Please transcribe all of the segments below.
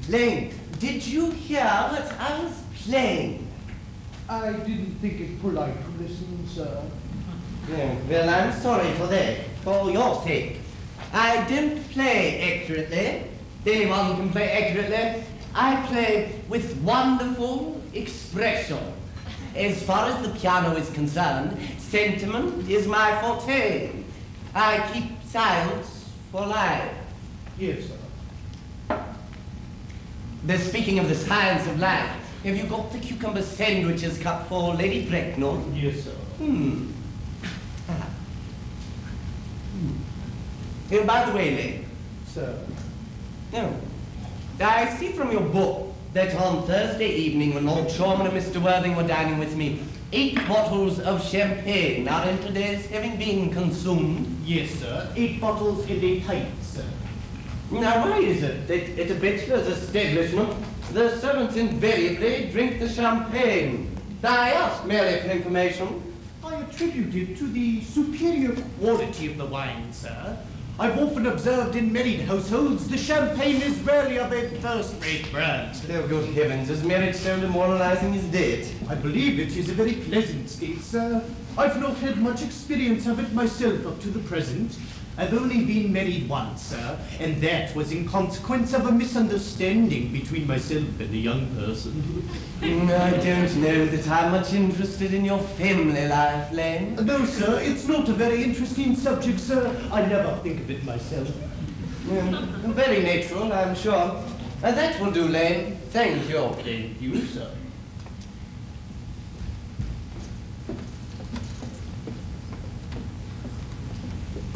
Lane, did you hear what I was playing? I didn't think it polite to listen, sir. Oh, well, I'm sorry for that, for your sake. I didn't play accurately. Anyone can play accurately. I play with wonderful expression. As far as the piano is concerned, sentiment is my forte. I keep silence for life. Yes, sir. Speaking of the science of life, have you got the cucumber sandwiches cut for Lady Bracknell? Yes, sir. Oh, by the way, Lane. Sir. No. I see from your book that on Thursday evening, when Lord Chairman and Mr. Worthing were dining with me, 8 bottles of champagne are in today's having been consumed. Yes, sir. 8 bottles in a pint, sir. Now, why is it that at a bachelor's establishment, the servants invariably drink the champagne? I ask merely for information. I attribute it to the superior quality of the wine, sir. I've often observed in married households the champagne is rarely of a first-rate brand. Oh, good heavens, is marriage so demoralizing as that? I believe it is a very pleasant state, sir. I've not had much experience of it myself up to the present. I've only been married once, sir, and that was in consequence of a misunderstanding between myself and a young person. I don't know that I'm much interested in your family life, Lane. No, sir, it's not a very interesting subject, sir. I never think of it myself. Very natural, I'm sure. That will do, Lane. Thank you. Thank you, sir.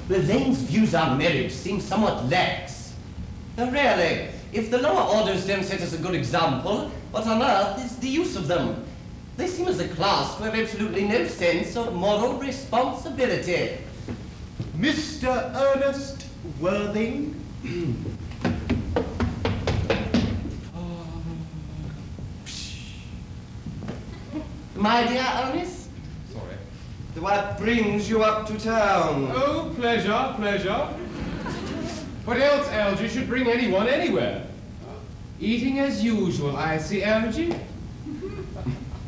Lane's views on marriage seem somewhat lax. Really, if the lower orders don't set us a good example, what on earth is the use of them? They seem as a class to have absolutely no sense of moral responsibility. Mr. Earnest Worthing. My dear Earnest? What brings you up to town? Oh, pleasure, pleasure. What else, Algy, should bring anyone anywhere? Eating as usual, I see, Algy.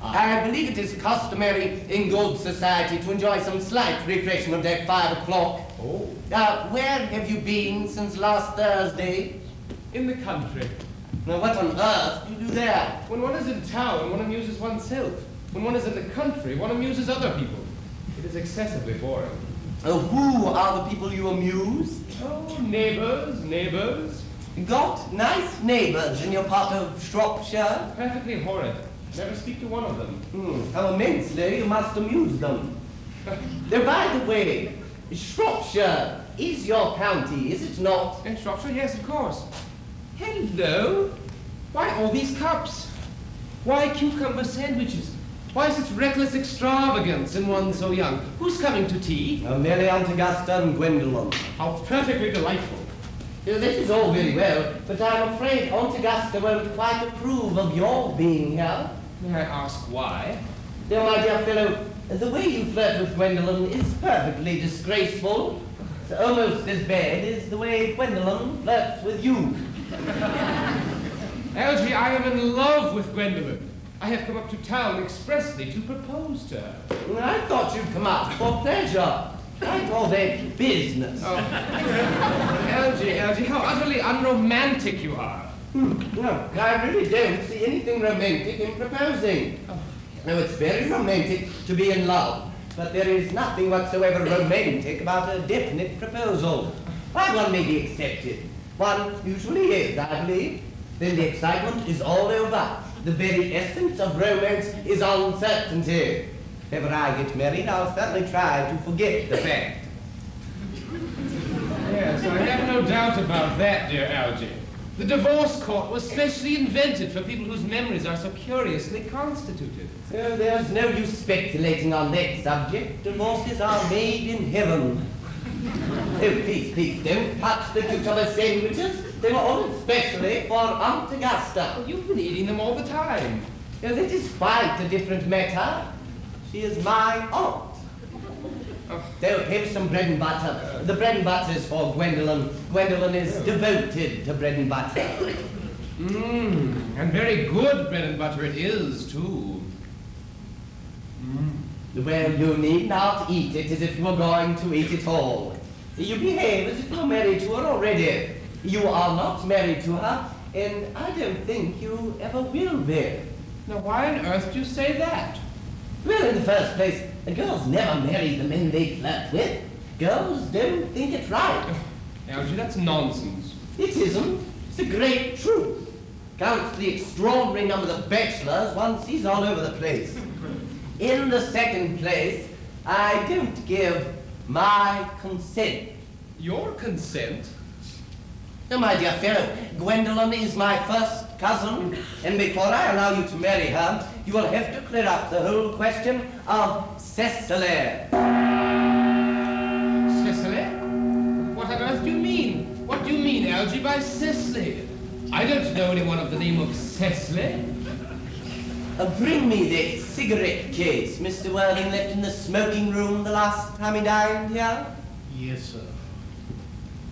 I believe it is customary in good society to enjoy some slight refreshment at 5 o'clock. Oh. Where have you been since last Thursday? In the country. Now, what on earth do you do there? When one is in town, one amuses oneself. When one is in the country, one amuses other people. It is excessively boring. Who are the people you amuse? Oh, neighbors. Got nice neighbors in your part of Shropshire? Perfectly horrid. Never speak to one of them. How immensely you must amuse them. By the way, Shropshire is your county, is it not? In Shropshire, yes, of course. Hello. Why all these cups? Why cucumber sandwiches? Why such reckless extravagance in one so young? Who's coming to tea? Merely Aunt Augusta and Gwendolyn. How perfectly delightful. This is all very well, but I'm afraid Aunt Augusta won't quite approve of your being here. May I ask why? Now, my dear fellow, the way you flirt with Gwendolyn is perfectly disgraceful. It's almost as bad as the way Gwendolyn flirts with you. Algy, I am in love with Gwendolyn. I have come up to town expressly to propose to her. I thought you'd come out for pleasure. I call that business. Oh. Algy, how utterly unromantic you are. No, I really don't see anything romantic in proposing. Now, it's very romantic to be in love, but there is nothing whatsoever romantic about a definite proposal. Why, one may be accepted. One usually is, I believe. Then the excitement is all over. The very essence of romance is uncertainty. If ever I get married, I'll certainly try to forget the fact. Yes, I have no doubt about that, dear Algy. The divorce court was specially invented for people whose memories are so curiously constituted. So there's no use speculating on that subject. Divorces are made in heaven. Oh, please, don't touch the cucumber sandwiches. They were ordered specially for Aunt Augusta. Oh, you've been eating them all the time. Now, that is quite a different matter. She is my aunt. They'll have some bread and butter. The bread and butter is for Gwendolyn. Gwendolyn is devoted to bread and butter. And very good bread and butter it is, too. Well, you need not eat it as if you were going to eat it all. You behave as if you're married to her already. You are not married to her, and I don't think you ever will be. Now, why on earth do you say that? Well, in the first place, girls never marry the men they flirt with. Girls don't think it right. Algy, that's nonsense. It isn't. It's a great truth. Counts the extraordinary number of bachelors one sees all over the place. In the second place, I don't give my consent. Your consent? Now, my dear fellow, Gwendolyn is my first cousin, and before I allow you to marry her, you will have to clear up the whole question of Cecily. Cecily? What on earth do you mean? What do you mean, Algy, by Cecily? I don't know anyone of the name of Cecily. Bring me that cigarette case Mr. Worthing left in the smoking room the last time he dined here. Yes, sir.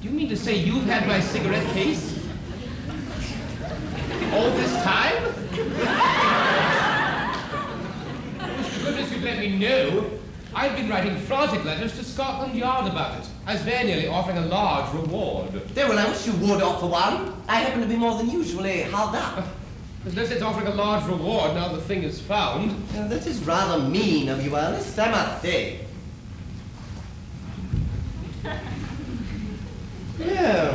Do you mean to say you've had my cigarette case? All this time? For goodness you'd let me know. I've been writing frantic letters to Scotland Yard about it, as they're nearly offering a large reward. Well, I wish you would offer one. I happen to be more than usually hard up. There's no sense offering a large reward now the thing is found. That is rather mean of you, Ernest, I must say. No.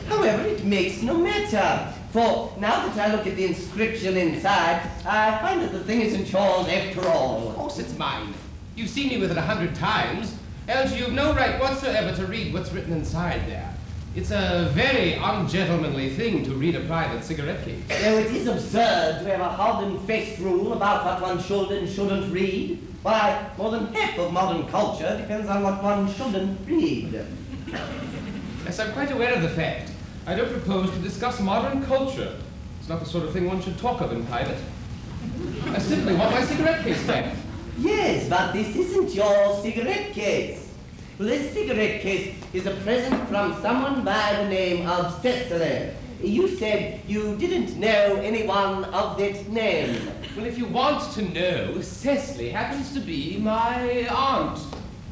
However, it makes no matter. For now that I look at the inscription inside, I find that the thing isn't yours after all. Of course it's mine. You've seen me with it 100 times. Algy, you've no right whatsoever to read what's written inside there. It's a very ungentlemanly thing to read a private cigarette case. Though it is absurd to have a hard and fast rule about what one should and shouldn't read. Why, more than half of modern culture depends on what one shouldn't read. Yes, I'm quite aware of the fact. I don't propose to discuss modern culture. It's not the sort of thing one should talk of in private. I simply want my cigarette case back. Yes, but this isn't your cigarette case. Well, this cigarette case is a present from someone by the name of Cecily. You said you didn't know anyone of that name. Well, if you want to know, Cecily happens to be my aunt.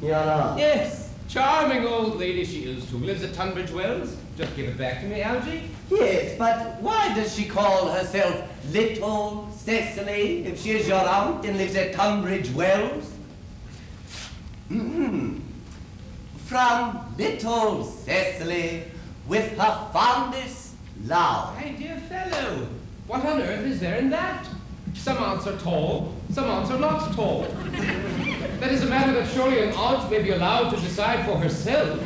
Your aunt? Yes. Charming old lady she is, too. Lives at Tunbridge Wells. Just give it back to me, Algy. Yes, but why does she call herself Little Cecily if she is your aunt and lives at Tunbridge Wells? From Little Cecily with her fondest love. My dear fellow, what on earth is there in that? Some aunts are tall, some aunts are not tall. That is a matter that surely an aunt may be allowed to decide for herself.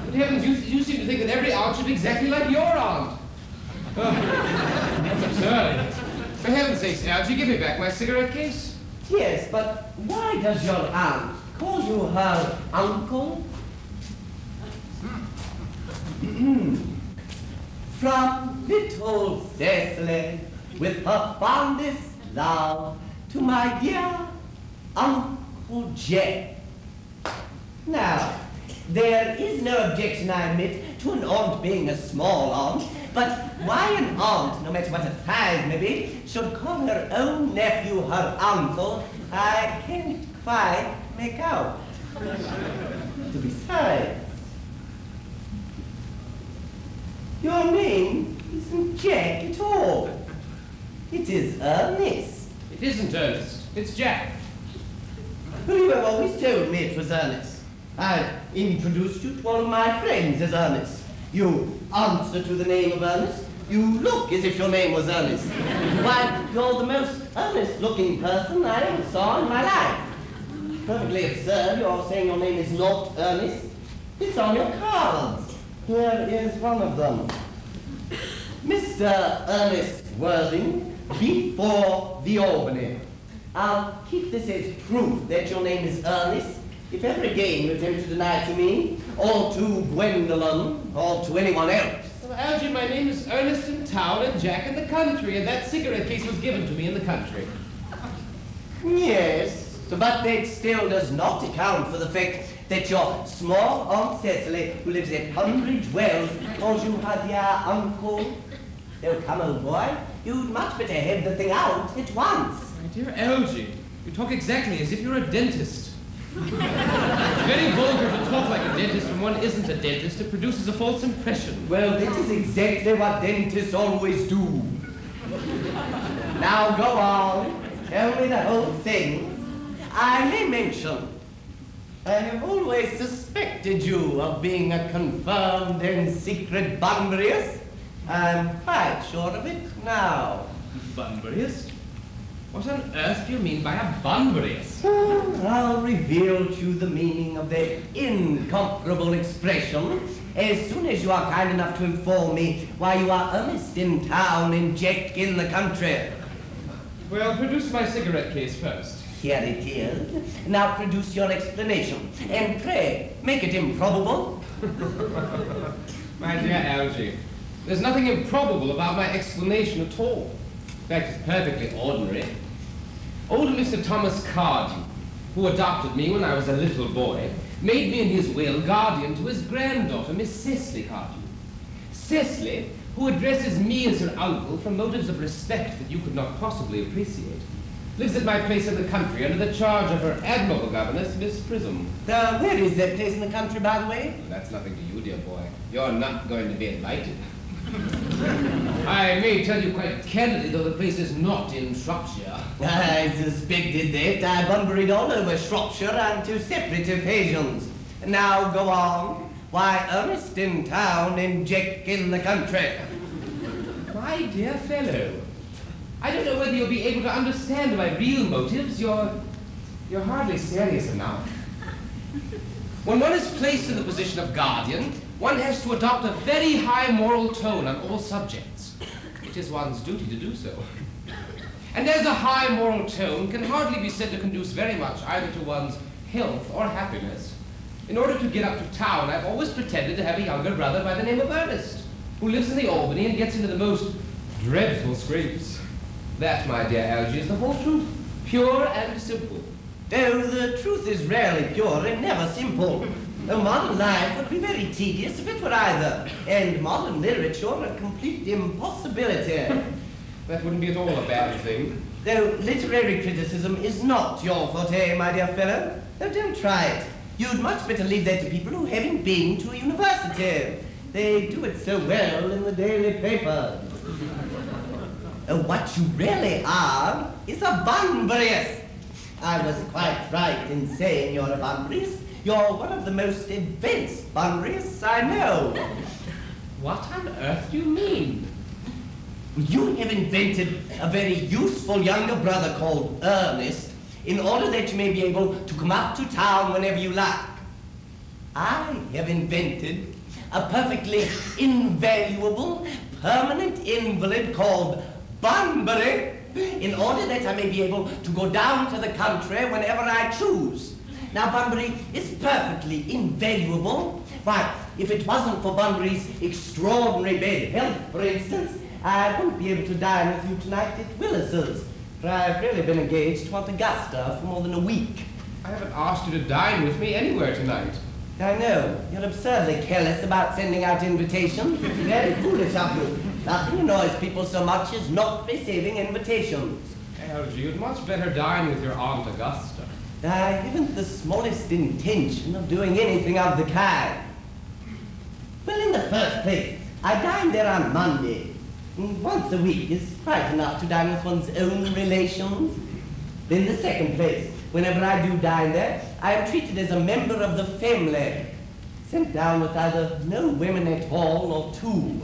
But heavens, you seem to think that every aunt should be exactly like your aunt. Oh, that's absurd. For heaven's sakes, Algy, give me back my cigarette case. Yes, but why does your aunt call you her uncle? From little Cecily, with her fondest love, to my dear Uncle Jack. Now, there is no objection, I admit, to an aunt being a small aunt, but why an aunt, no matter what her size may be, should call her own nephew her uncle, I can't quite make out. Besides, your name isn't Jack at all. It is Ernest. It isn't Ernest. It's Jack. Well, you have always told me it was Ernest. I've introduced you to one of my friends as Ernest. You answer to the name of Ernest. You look as if your name was Ernest. Why, you're the most earnest-looking person I ever saw in my life. Perfectly absurd, you're saying your name is not Ernest. It's on your cards. Here is one of them. Mr. Ernest Worthing, before the Albany. I'll keep this as proof that your name is Ernest. If ever again you attempt to deny it to me, or to Gwendolyn, or to anyone else. Well, Algy, my name is Ernest in town and Jack in the country, and that cigarette case was given to me in the country. Yes, but that still does not account for the fact that your small Aunt Cecily, who lives at Tunbridge Wells, calls you her dear uncle. Oh, come, old boy, you'd much better have the thing out at once. My dear Algy, you talk exactly as if you're a dentist. It's very vulgar to talk like a dentist when one isn't a dentist. It produces a false impression. Well, that is exactly what dentists always do. Now go on. Tell me the whole thing. I may mention, I have always suspected you of being a confirmed and secret Bunburyist. I'm quite sure of it now. Bunburyist? What on earth do you mean by a Bunburyist? I'll reveal to you the meaning of that incomparable expression as soon as you are kind enough to inform me why you are Ernest in town and Jack in the country. Well, produce my cigarette case first. Here it is. Now produce your explanation. And pray, make it improbable. My dear Algy, there's nothing improbable about my explanation at all. In fact, it's perfectly ordinary. Old Mr. Thomas Cardew, who adopted me when I was a little boy, made me in his will guardian to his granddaughter, Miss Cecily Cardew. Cecily, who addresses me as her uncle from motives of respect that you could not possibly appreciate, lives at my place in the country under the charge of her admirable governess, Miss Prism. Where is that place in the country, by the way? Well, that's nothing to you, dear boy. You're not going to be invited. I may tell you quite candidly, though the place is not in Shropshire. I suspected that. I Bunburied all over Shropshire on two separate occasions. Now go on. Why Ernest in town and Jack in the country? My dear fellow, I don't know whether you'll be able to understand my real motives. You're hardly serious enough. When one is placed in the position of guardian, one has to adopt a very high moral tone on all subjects. It is one's duty to do so. And as a high moral tone can hardly be said to conduce very much either to one's health or happiness, in order to get up to town, I've always pretended to have a younger brother by the name of Earnest, who lives in the Albany and gets into the most dreadful scrapes. That, my dear Algy, is the whole truth, pure and simple. Oh, the truth is rarely pure and never simple. A modern life would be very tedious if it were either, and modern literature a complete impossibility. That wouldn't be at all a bad thing. Though literary criticism is not your forte, my dear fellow. Oh, don't try it. You'd much better leave that to people who haven't been to a university. They do it so well in the daily papers. What you really are is a Bunburyist. I was quite right in saying you're a Bunburyist. You're one of the most advanced Bunburyists I know. What on earth do you mean? You have invented a very useful younger brother called Earnest in order that you may be able to come up to town whenever you like. I have invented a perfectly invaluable permanent invalid called Bunbury in order that I may be able to go down to the country whenever I choose. Now, Bunbury is perfectly invaluable Why, if it wasn't for Bunbury's extraordinary bad health, for instance, I wouldn't be able to dine with you tonight at Willis's, for I've really been engaged to Aunt Augusta for more than a week. I haven't asked you to dine with me anywhere tonight. I know. You're absurdly careless about sending out invitations. Very foolish of you. Nothing annoys people so much as not receiving invitations. Algy, you'd much better dine with your Aunt Augusta. I haven't the smallest intention of doing anything of the kind. Well, in the first place, I dine there on Monday. Once a week is quite enough to dine with one's own relations. In the second place, whenever I do dine there, I am treated as a member of the family, sent down with either no women at all or two.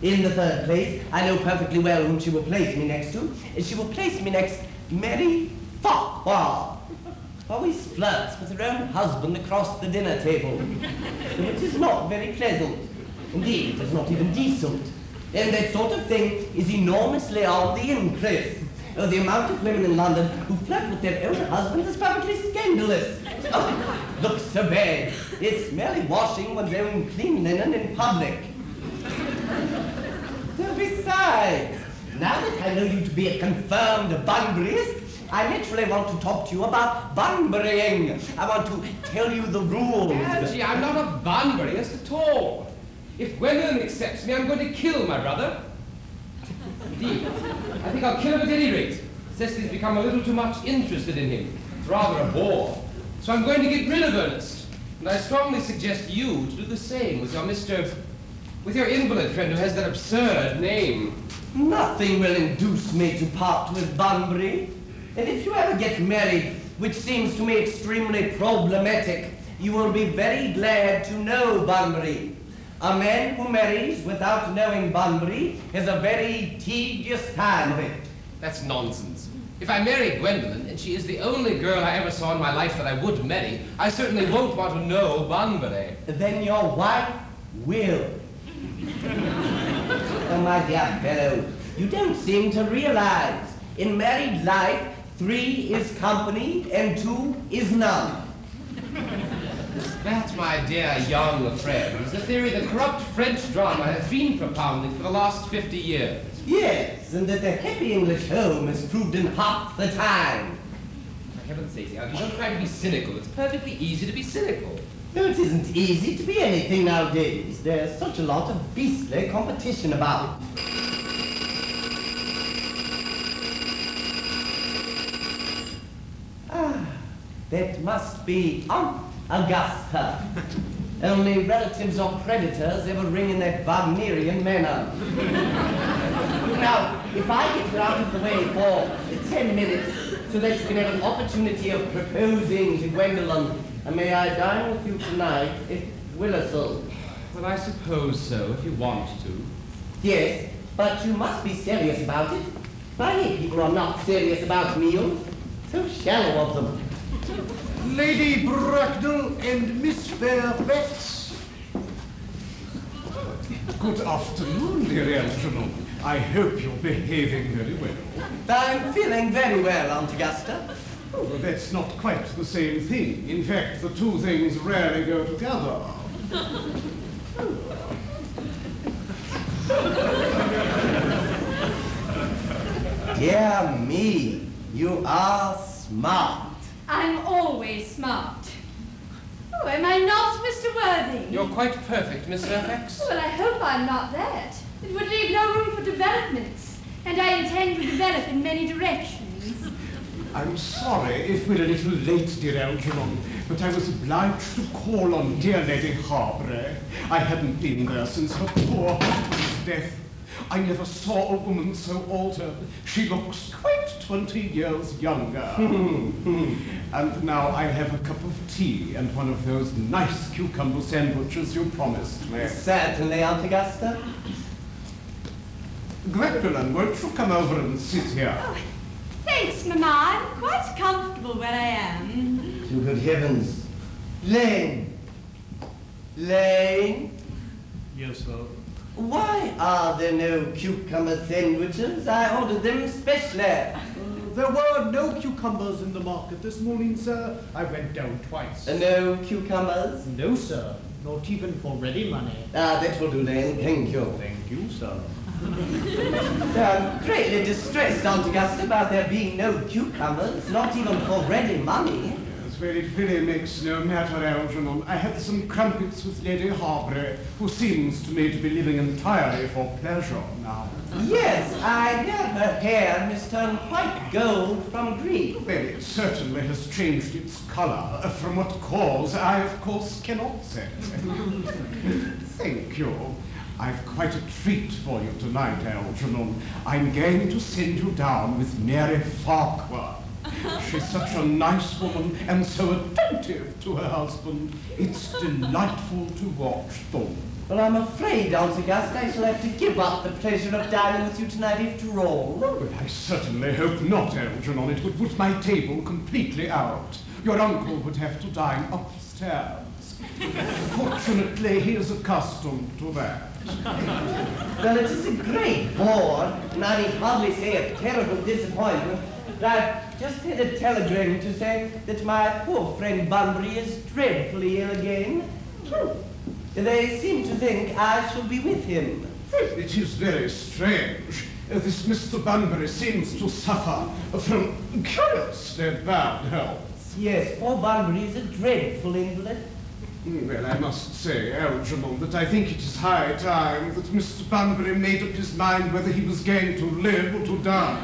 In the third place, I know perfectly well whom she will place me next to. She will place me next Mary Farquhar, who always flirts with her own husband across the dinner table, which is not very pleasant. Indeed, it is not even decent. And that sort of thing is enormously on the increase. Oh, the amount of women in London who flirt with their own husbands is perfectly scandalous. Oh, looks so bad. It's merely washing one's own clean linen in public. So besides, now that I know you to be a confirmed Bunburyist, I naturally want to talk to you about Bunburying. I want to tell you the rules. Algy, I'm not a Bunburyist at all. If Gwendolyn accepts me, I'm going to kill my brother. Indeed, I think I'll kill him at any rate. Cecily's become a little too much interested in him. It's rather a bore. So I'm going to get rid of Earnest. And I strongly suggest you to do the same with your invalid friend who has that absurd name. Nothing will induce me to part with Bunbury. And if you ever get married, which seems to me extremely problematic, you will be very glad to know Bunbury. A man who marries without knowing Bunbury has a very tedious time of it. That's nonsense. If I marry Gwendolyn, and she is the only girl I ever saw in my life that I would marry, I certainly won't want to know Bunbury. Then your wife will. Oh, my dear fellow, you don't seem to realize. In married life, 3 is company and 2 is none. That, my dear young friend, is the theory the corrupt French drama has been propounding for the last 50 years. Yes, and that the happy English home has proved in half the time. For heaven's sake, Algy, don't try to be cynical. It's perfectly easy to be cynical. No, it isn't easy to be anything nowadays. There's such a lot of beastly competition about. Ah, that must be Aunt Augusta. Only relatives or creditors ever ring in that Wagnerian manner. Now, if I get her out of the way for 10 minutes, so that you can have an opportunity of proposing to Gwendolyn, may I dine with you tonight at Willis's? Well, I suppose so, if you want to. Yes, but you must be serious about it. Many people are not serious about meals. So shallow of them. Lady Bracknell and Miss Fairfax. Good afternoon, dear Algernon. I hope you're behaving very well. I'm feeling very well, Aunt Augusta. Oh, well, that's not quite the same thing. In fact, the two things rarely go together. Dear me, you are smart. I'm always smart. Oh, am I not, Mr. Worthing? You're quite perfect, Miss Fairfax. Well, I hope I'm not that. It would leave no room for developments, and I intend to develop in many directions. I'm sorry if we're a little late, dear Algernon, but I was obliged to call on dear Lady Harbury. I hadn't been there since her poor husband's death. I never saw a woman so altered. She looks quite 20 years younger. And now I'll have a cup of tea and one of those nice cucumber sandwiches you promised me. Certainly, Aunt Augusta. Gwendolyn, won't you come over and sit here? Oh, thanks, Mamma. I'm quite comfortable where I am. To good heavens. Lane. Lane? Yes, sir. Why are there no cucumber sandwiches? I ordered them specially. There were no cucumbers in the market this morning, sir. I went down twice. No cucumbers? No, sir. Not even for ready money. Ah, that will do then. Thank you. Thank you, sir. I'm greatly distressed, Aunt Augusta, about there being no cucumbers, not even for ready money. Yes, well, it really makes no matter, Algernon. I had some crumpets with Lady Harbury, who seems to me to be living entirely for pleasure now. Yes, I hear her hair has turned quite gold from green. Well, it certainly has changed its color. From what cause, I, of course, cannot say. Thank you. I've quite a treat for you tonight, Algernon. I'm going to send you down with Mary Farquhar. She's such a nice woman and so attentive to her husband. It's delightful to watch them. Well, I'm afraid, Aunt Augusta, I shall have to give up the pleasure of dining with you tonight after all. Well, I certainly hope not, Algernon. It would put my table completely out. Your uncle would have to dine upstairs. Fortunately, he is accustomed to that. Well, it is a great bore, and I need hardly say a terrible disappointment, but I've just had a telegram to say that my poor friend Bunbury is dreadfully ill again. They seem to think I shall be with him. It is very strange. This Mr. Bunbury seems to suffer from curiously bad health. Yes, poor Bunbury is a dreadful invalid. Well, I must say, Algernon, that I think it is high time that Mr. Bunbury made up his mind whether he was going to live or to die.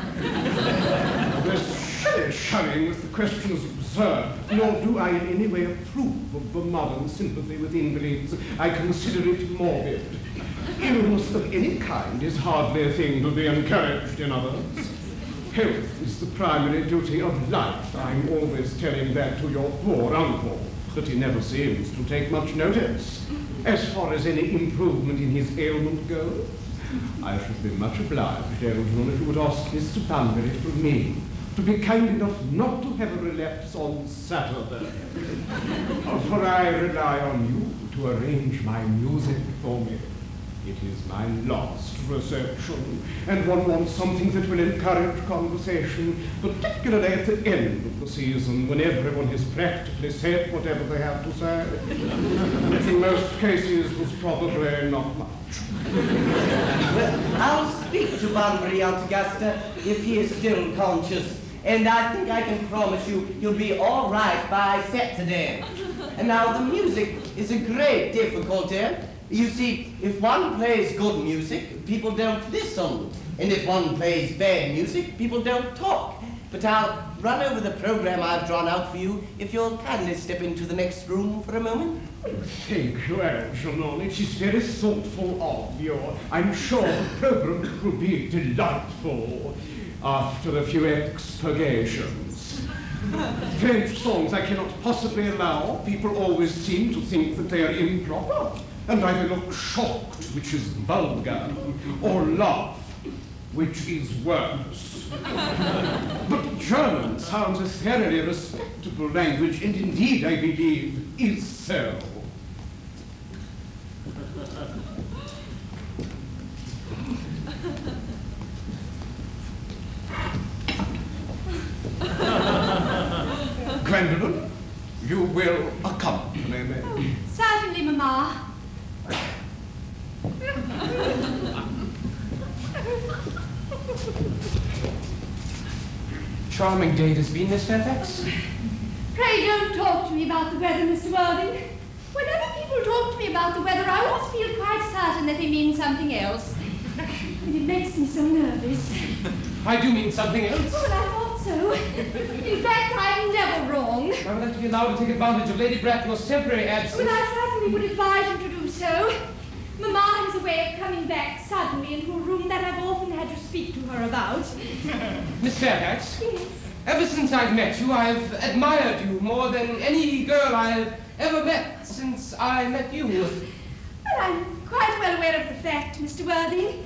This shilly-shallying with the question is absurd, nor do I in any way approve of the modern sympathy with invalids. I consider it morbid. Illness of any kind is hardly a thing to be encouraged in others. Health is the primary duty of life. I'm always telling that to your poor uncle, but he never seems to take much notice. As far as any improvement in his ailment goes, I should be much obliged, Algernon, if you would ask Mr. Bunbury from me to be kind enough not to have a relapse on Saturday. For I rely on you to arrange my music for me. It is my last reception, and one wants something that will encourage conversation, particularly at the end of the season, when everyone has practically said whatever they have to say, which in most cases was probably not much. Well, I'll speak to Bunbury, Aunt Augusta, if he is still conscious, and I think I can promise you he'll be all right by Saturday. And now the music is a great difficulty. You see, if one plays good music, people don't listen. And if one plays bad music, people don't talk. But I'll run over the program I've drawn out for you, if you'll kindly step into the next room for a moment. Thank you, Algernon. It is very thoughtful of you. I'm sure the program will be delightful after a few expurgations. French songs I cannot possibly allow. People always seem to think that they are improper. And either look shocked, which is vulgar, or laugh, which is worse. But German sounds a thoroughly respectable language, and indeed, I believe, is so. Gwendolyn, you will accompany me. Certainly, Mamma. Charming day it has been, Miss Fairfax. Pray don't talk to me about the weather, Mr. Worthing. Whenever people talk to me about the weather, I always feel quite certain that they mean something else. And it makes me so nervous. I do mean something else. Oh, well, I thought so. In fact, I'm never wrong. I would like to be allowed to take advantage of Lady Bracknell's temporary absence. Well, I certainly would advise you to do so. Mamma has a way of coming back suddenly into a room that I've often had to speak to her about. Miss Fairfax? Yes. Ever since I've met you, I've admired you more than any girl I've ever met since I met you. Well, I'm quite well aware of the fact, Mr. Worthing,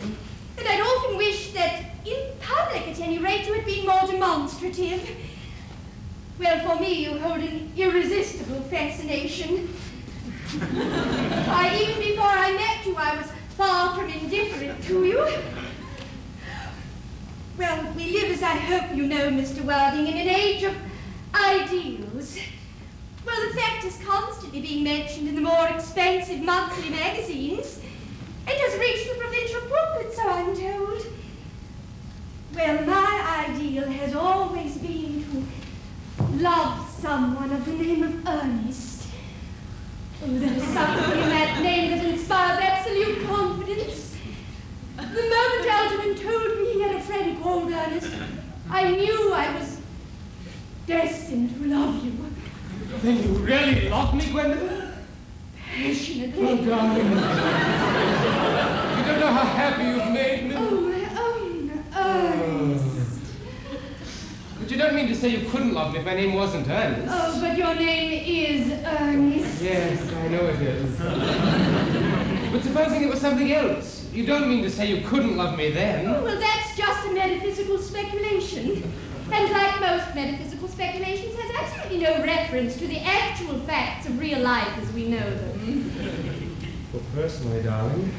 and I'd often wish that, in public at any rate, you had been more demonstrative. Well, for me, you hold an irresistible fascination. Why, even before I met you, I was far from indifferent to you. Well, we live, as I hope you know, Mr. Worthing, in an age of ideals. Well, the fact is constantly being mentioned in the more expensive monthly magazines. It has reached the provincial booklet, so I'm told. Well, my ideal has always been to love someone of the name of Earnest. Oh, there is something in that name that inspires absolute confidence. The moment Algernon told me he had a friend called Earnest, I knew I was destined to love you. Then you really love me, Gwendolyn? Passionately. Oh, darling. You don't know how happy you've made me. Oh, my own Ernest. But you don't mean to say you couldn't love me if my name wasn't Ernest. Oh, but your name is Ernest. Yes, I know it is. But supposing it was something else, you don't mean to say you couldn't love me then? Oh, well, that's just a metaphysical speculation. And like most metaphysical speculations, has absolutely no reference to the actual facts of real life as we know them. Well, personally, darling,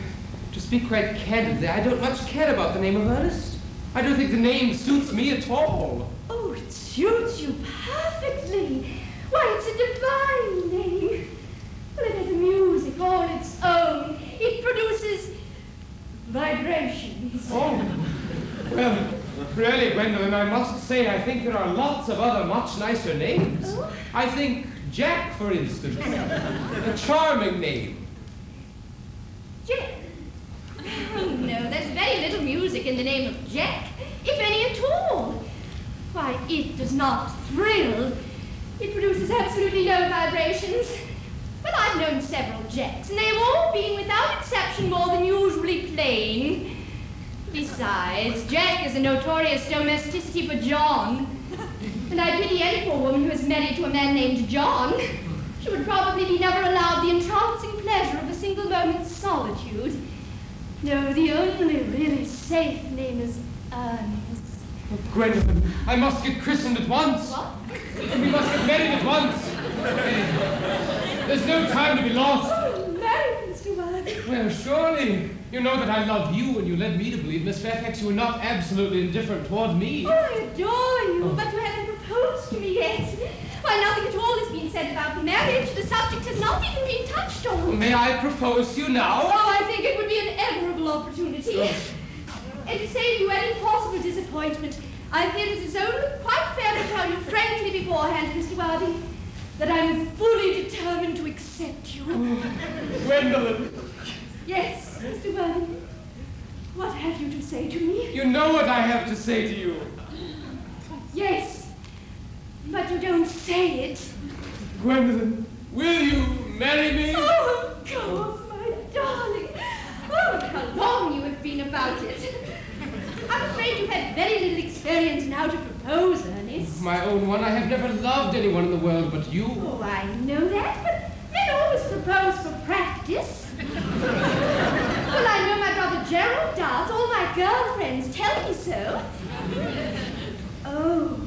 to speak quite candidly, I don't much care about the name of Ernest. I don't think the name suits me at all. Oh, it suits you perfectly. Why, it's a divine name. Well, it has a music all its own. It produces vibrations. Oh, well, really, Gwendolyn, I must say I think there are lots of other much nicer names. Oh? I think Jack, for instance, a charming name. Jack? Oh, no, there's very little music in the name of Jack, if any at all. Why, it does not thrill. It produces absolutely no vibrations. Well, I've known several Jacks, and they've all been, without exception, more than usually plain. Besides, Jack is a notorious domesticity for John. And I pity any poor woman who is married to a man named John. She would probably be never allowed the entrancing pleasure of a single moment's solitude. No, the only really safe name is Ernest. Oh, Gwendolyn, I must get christened at once. What? We must get married at once. There's no time to be lost. Oh, married, Mr. Wilde. Well, surely. You know that I love you, and you led me to believe, Miss Fairfax, you were not absolutely indifferent toward me. Oh, I adore you, but you haven't proposed to me yet. Why, nothing at all has been said about the marriage. The subject has not even been touched on. May I propose to you now? Oh, I think it would be an admirable opportunity. And to save you any possible disappointment, I feel it is only quite fair to tell you frankly beforehand, Mr. Wilde, that I'm fully determined to accept you. Gwendolyn. Yes, Mr. Wilde. What have you to say to me? You know what I have to say to you. Yes, but you don't say it. Gwendolyn, will you marry me? Oh, of course, my darling. Oh, how long you have been about it. I'm afraid you've had very little experience in how to propose, Ernest. My own one, I have never loved anyone in the world but you. Oh, I know that, but men always propose for practice. Well, I know my brother Gerald does. All my girlfriends tell me so. Oh,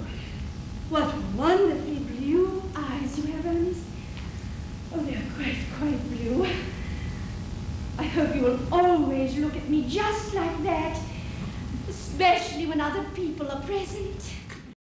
what wonderfully blue eyes you have, Ernest. Oh, they're quite blue. I hope you will always look at me just like that, especially when other people are present.